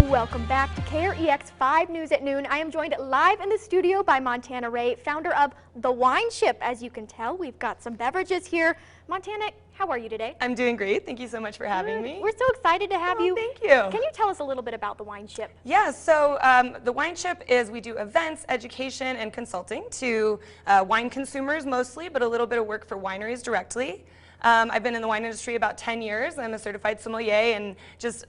Welcome back to KREX 5 News at Noon. I am joined live in the studio by Montana Ray, founder of The Wine Ship. As you can tell, we've got some beverages here. Montana, how are you today? I'm doing great. Thank you so much for having me. We're so excited to have you. Thank you. Can you tell us a little bit about The Wine Ship? Yeah, so The Wine Ship is we do events, education, and consulting to wine consumers mostly, but a little bit of work for wineries directly. I've been in the wine industry about 10 years. I'm a certified sommelier and just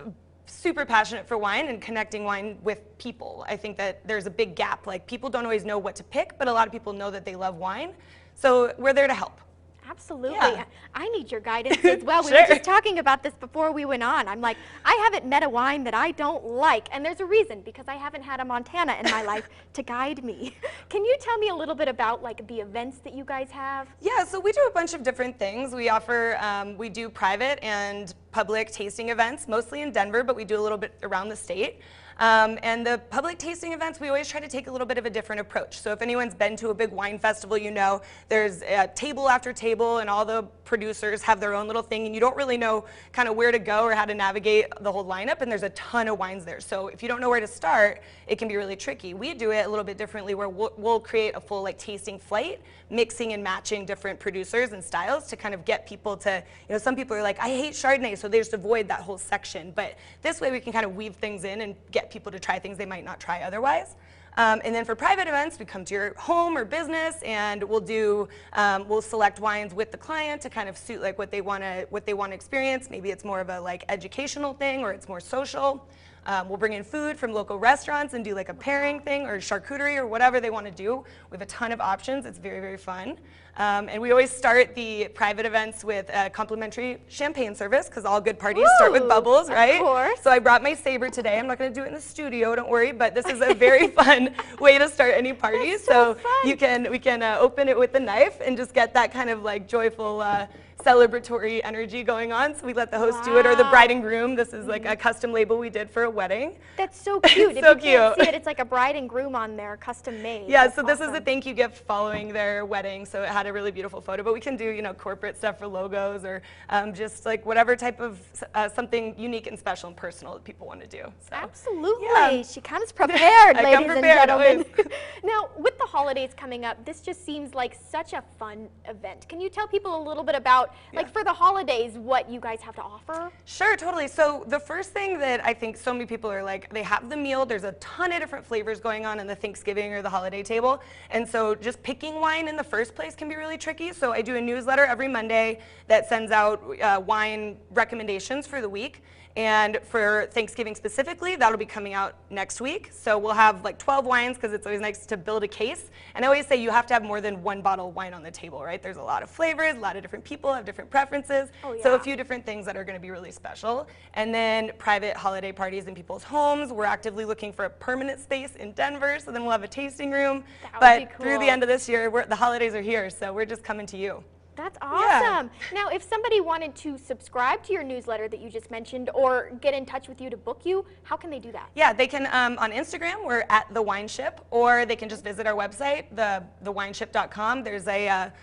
super passionate for wine and connecting wine with people. I think that there's a big gap. Like, people don't always know what to pick, but a lot of people know that they love wine. So we're there to help. Absolutely. Yeah. I need your guidance as well. We Sure. were just talking about this before we went on. I'm like, I haven't met a wine that I don't like, and there's a reason, because I haven't had a Montana in my life to guide me. Can you tell me a little bit about like the events that you guys have? Yeah, so we do a bunch of different things. We offer, we do private and public tasting events, mostly in Denver, but we do a little bit around the state. And the public tasting events, we always try to take a little bit of a different approach. So if anyone's been to a big wine festival, you know there's table after table and all the producers have their own little thing and you don't really know kind of where to go or how to navigate the whole lineup, and there's a ton of wines there. So if you don't know where to start, it can be really tricky. We do it a little bit differently where we'll create a full like tasting flight, mixing and matching different producers and styles to kind of get people to, you know, some people are like, I hate Chardonnay, so they just avoid that whole section. But this way we can kind of weave things in and get people to try things they might not try otherwise. And then for private events, we come to your home or business, and we'll select wines with the client to kind of suit like what they want to experience. Maybe it's more of a like educational thing, or it's more social. We'll bring in food from local restaurants and do like a pairing thing or charcuterie or whatever they want to do. We have a ton of options. It's very, very fun. And we always start the private events with a complimentary champagne service, because all good parties start with bubbles, right? Of course. So I brought my Saber today. I'm not going to do it in the studio, don't worry, but this is a very fun way to start any party. So we can open it with a knife and just get that kind of like joyful celebratory energy going on. So we let the host do it, or the bride and groom. This is like a custom label we did for a wedding. That's so cute. So if you can't cute. see it, it's like a bride and groom on there, custom made. Yeah, That's so this is awesome. a thank you gift following their wedding, so it had a really beautiful photo. But we can do, you know, corporate stuff for logos, or just like whatever type of something unique and special and personal that people want to do. So. Absolutely. Yeah. She comes prepared, I ladies come prepared, and gentlemen. always. Now, with the holidays coming up, this just seems like such a fun event. Can you tell people a little bit about, like for the holidays, what you guys have to offer? Sure, totally. So the first thing that I think so many people are like, they have the meal, there's a ton of different flavors going on in the Thanksgiving or the holiday table, and so just picking wine in the first place can be really tricky. So I do a newsletter every Monday that sends out wine recommendations for the week. And for Thanksgiving specifically, that'll be coming out next week. So we'll have like 12 wines, because it's always nice to build a case. And I always say you have to have more than one bottle of wine on the table, right? There's a lot of flavors, a lot of different people have different preferences. Oh, yeah. So a few different things that are going to be really special. And then private holiday parties in people's homes. We're actively looking for a permanent space in Denver, so then we'll have a tasting room. That would be Through the cool. end of this year, the holidays are here, so we're just coming to you. That's awesome. Now, if somebody wanted to subscribe to your newsletter that you just mentioned, or get in touch with you to book you, how can they do that? Yeah, they can, on Instagram, we're at The Wine Ship, or they can just visit our website, thewineship.com. There's a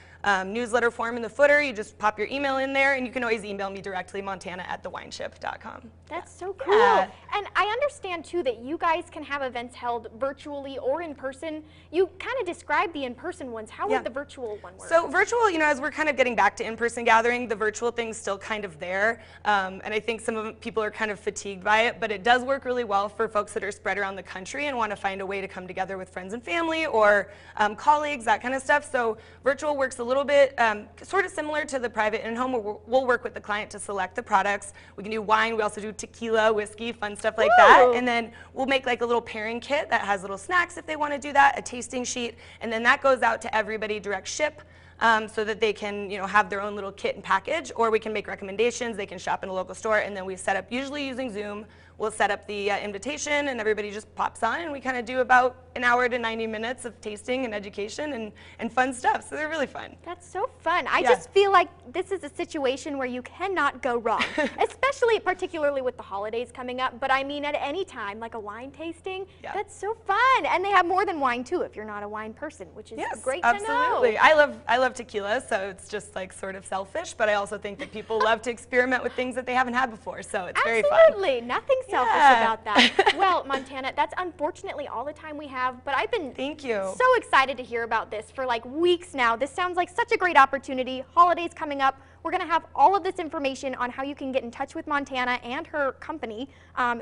newsletter form in the footer. You just pop your email in there, and you can always email me directly, montana@thewineship.com. That's so cool. Yeah. And I understand, too, that you guys can have events held virtually or in person. You kind of described the in-person ones. How Yeah. would the virtual one work? So virtual, you know, as we're kind of getting back to in-person gathering, the virtual thing's still kind of there. And I think some of people are kind of fatigued by it, but it does work really well for folks that are spread around the country and want to find a way to come together with friends and family, or colleagues, that kind of stuff. So virtual works a little bit sort of similar to the private in-home, where we'll work with the client to select the products. We can do wine, we also do tequila, whiskey, fun stuff like that. And then we'll make like a little pairing kit that has little snacks if they want to do that, a tasting sheet, and then that goes out to everybody direct ship. So that they can, you know, have their own little kit and package, or we can make recommendations. They can shop in a local store, and then we set up, usually using Zoom, we'll set up the invitation and everybody just pops on, and we kind of do about an hour to 90 minutes of tasting and education and fun stuff. So they're really fun. That's so fun. I Yeah. just feel like this is a situation where you cannot go wrong, especially particularly with the holidays coming up. But I mean, at any time, like a wine tasting, Yeah. that's so fun. And they have more than wine too, if you're not a wine person, which is Yes, great absolutely. to know. I love tequila, so it's just like sort of selfish, but I also think that people love to experiment with things that they haven't had before, so it's very fun. Absolutely, nothing selfish Yeah. about that. Well, Montana, that's unfortunately all the time we have, but I've been Thank you. so excited to hear about this for like weeks now. This sounds like such a great opportunity. Holidays coming up. We're going to have all of this information on how you can get in touch with Montana and her company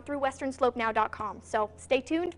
through westernslopenow.com. So stay tuned.